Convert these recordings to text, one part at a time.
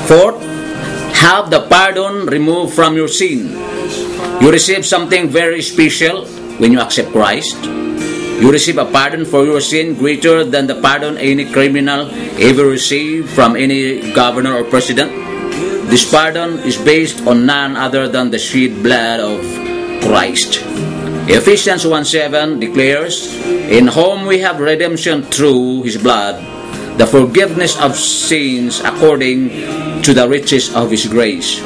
Fourth, have the pardon removed from your sin. You receive something very special when you accept Christ. You receive a pardon for your sin greater than the pardon any criminal ever received from any governor or president. This pardon is based on none other than the shed blood of Christ. Ephesians 1:7 declares, in whom we have redemption through His blood, the forgiveness of sins according to the riches of His grace.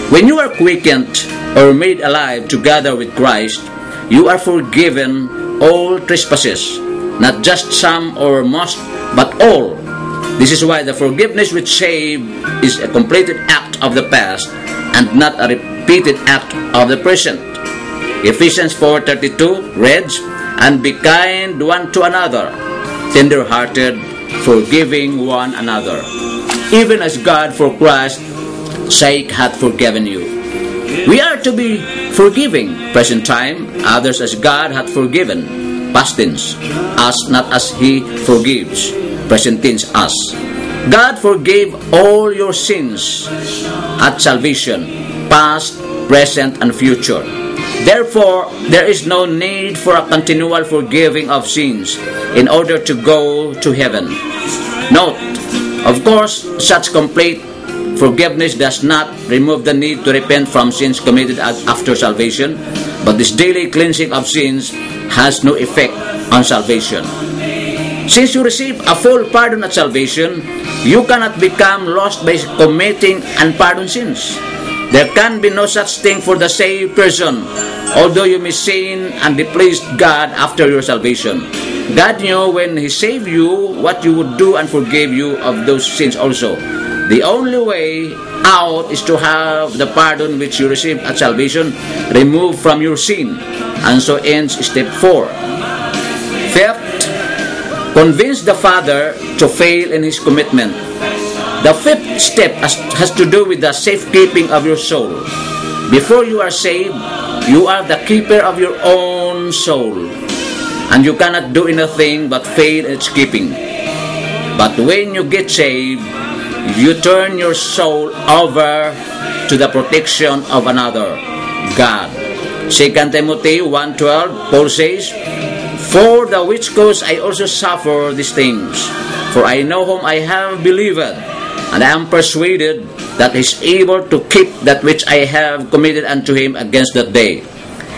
When you are quickened or made alive together with Christ, you are forgiven all trespasses, not just some or most, but all. This is why the forgiveness which saves is a completed act of the past and not a repeated act of the present. Ephesians 4:32 reads, and be kind one to another, tender-hearted, forgiving one another, even as God for Christ's sake hath forgiven you. We are to be forgiving, present time, others as God hath forgiven, past tense, us not as He forgives, present tense, us. God forgave all your sins at salvation, past, present, and future. Therefore, there is no need for a continual forgiving of sins in order to go to heaven. Note, of course, such complete forgiveness does not remove the need to repent from sins committed after salvation, but this daily cleansing of sins has no effect on salvation. Since you receive a full pardon at salvation, you cannot become lost by committing unpardoned sins. There can be no such thing for the saved person, although you may sin and displease God after your salvation. God knew when He saved you what you would do and forgave you of those sins also. The only way out is to have the pardon which you received at salvation removed from your sin. And so ends step 4. Fifth, convince the Father to fail in His commitment. The fifth step has to do with the safekeeping of your soul. Before you are saved, you are the keeper of your own soul, and you cannot do anything but fail in its keeping. But when you get saved, you turn your soul over to the protection of another, God. 2 Timothy 1:12, Paul says, for the which cause I also suffer these things. For I know whom I have believed, and I am persuaded that He is able to keep that which I have committed unto Him against that day.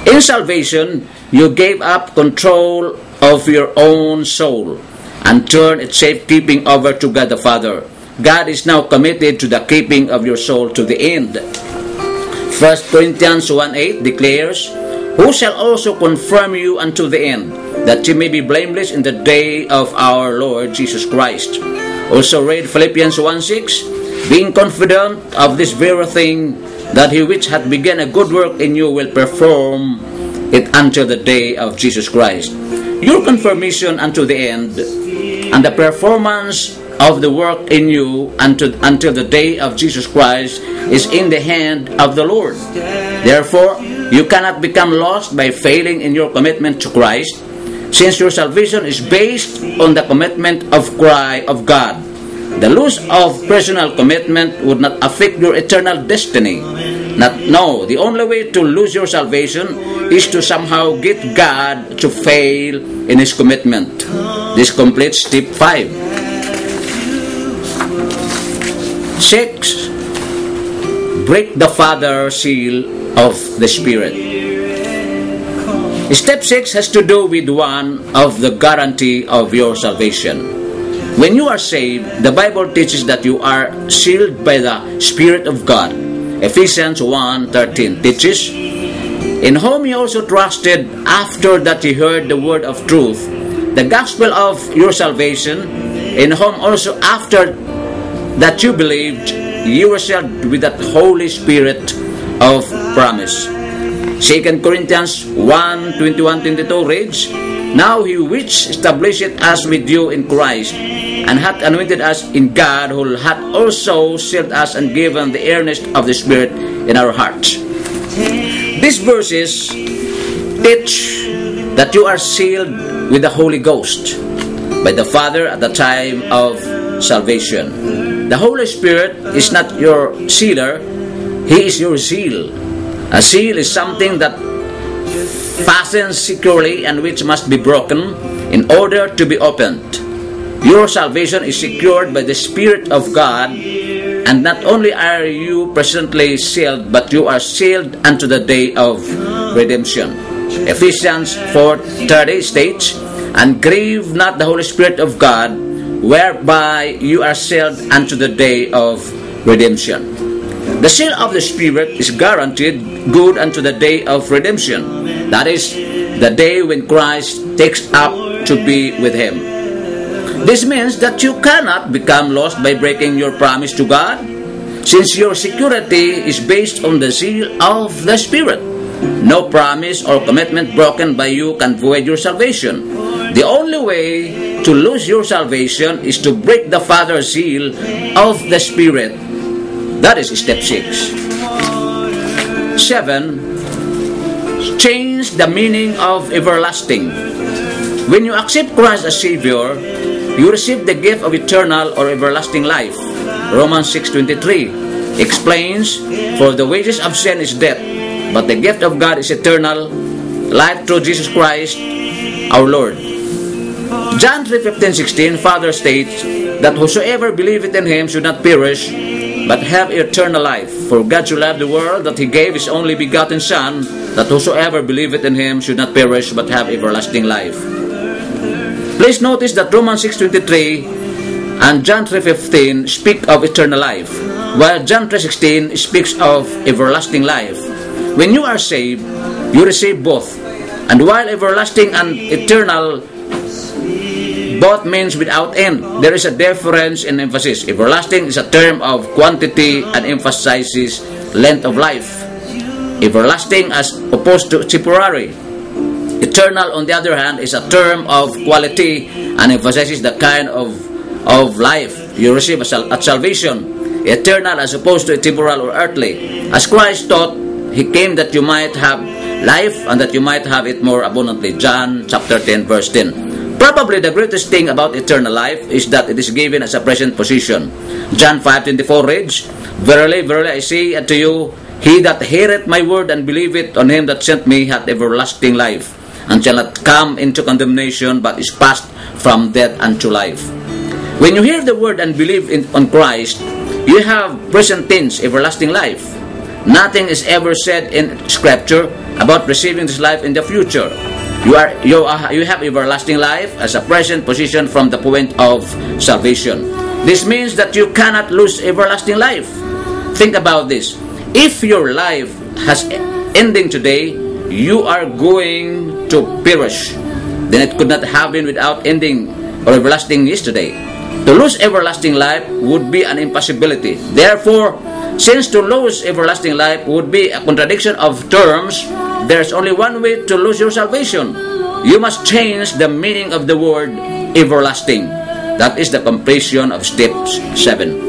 In salvation, you gave up control of your own soul and turned its safekeeping over to God the Father. God is now committed to the keeping of your soul to the end. 1 Corinthians 1:8 declares, who shall also confirm you unto the end, that ye may be blameless in the day of our Lord Jesus Christ. Also read Philippians 1:6, being confident of this very thing, that He which hath begun a good work in you will perform it until the day of Jesus Christ. Your confirmation unto the end and the performance of the work in you until the day of Jesus Christ is in the hand of the Lord. Therefore, you cannot become lost by failing in your commitment to Christ, since your salvation is based on the commitment of God. The loss of personal commitment would not affect your eternal destiny. The only way to lose your salvation is to somehow get God to fail in His commitment. This completes step 5. 6. Break the Father seal of the Spirit. Step 6 has to do with one of the guarantee of your salvation. When you are saved, the Bible teaches that you are sealed by the Spirit of God. Ephesians 1:13 teaches, in whom you also trusted after that you heard the word of truth, the gospel of your salvation, in whom also after that you believed, you were sealed with that Holy Spirit of promise. 2 Corinthians 1:21-22 reads, now He which established us with you in Christ, and hath anointed us in God, who hath also sealed us and given the earnest of the Spirit in our hearts. These verses teach that you are sealed with the Holy Ghost by the Father at the time of salvation. the Holy Spirit is not your sealer, He is your seal. A seal is something that fastens securely and which must be broken in order to be opened. Your salvation is secured by the Spirit of God, and not only are you presently sealed, but you are sealed unto the day of redemption. Ephesians 4:30 states, "And grieve not the Holy Spirit of God, whereby you are sealed unto the day of redemption." The seal of the Spirit is guaranteed good unto the day of redemption. That is, the day when Christ takes up to be with Him. This means that you cannot become lost by breaking your promise to God, since your security is based on the seal of the Spirit. No promise or commitment broken by you can void your salvation. The only way to lose your salvation is to break the Father's seal of the Spirit. That is step 6. 7. Change the meaning of everlasting. When you accept Christ as Savior, you receive the gift of eternal or everlasting life. Romans 6:23 explains, "For the wages of sin is death, but the gift of God is eternal life through Jesus Christ our Lord." John 3:15-16 further states that whosoever believeth in Him should not perish, but have eternal life. For God so loved the world that He gave His only begotten Son, that whosoever believeth in Him should not perish, but have everlasting life. Please notice that Romans 6:23 and John 3:15 speak of eternal life, while John 3:16 speaks of everlasting life. When you are saved, you receive both. And while everlasting and eternal both means without end, there is a difference in emphasis. Everlasting is a term of quantity and emphasizes length of life. Everlasting as opposed to temporary. Eternal, on the other hand, is a term of quality and emphasizes the kind of life you receive at salvation. Eternal as opposed to temporal or earthly. As Christ taught, He came that you might have life and that you might have it more abundantly. John chapter 10 verse 10. Probably the greatest thing about eternal life is that it is given as a present possession. John 5:24 reads, "Verily, verily, I say unto you, he that heareth my word and believeth on Him that sent me hath everlasting life, and shall not come into condemnation, but is passed from death unto life." When you hear the word and believe on Christ, you have present tense everlasting life. Nothing is ever said in Scripture about receiving this life in the future. You have everlasting life as a present position from the point of salvation. This means that you cannot lose everlasting life. Think about this. If your life has ending today, you are going to perish. Then it could not have been without ending or everlasting yesterday. To lose everlasting life would be an impossibility. Therefore, since to lose everlasting life would be a contradiction of terms, there's only one way to lose your salvation. You must change the meaning of the word everlasting. That is the completion of step 7.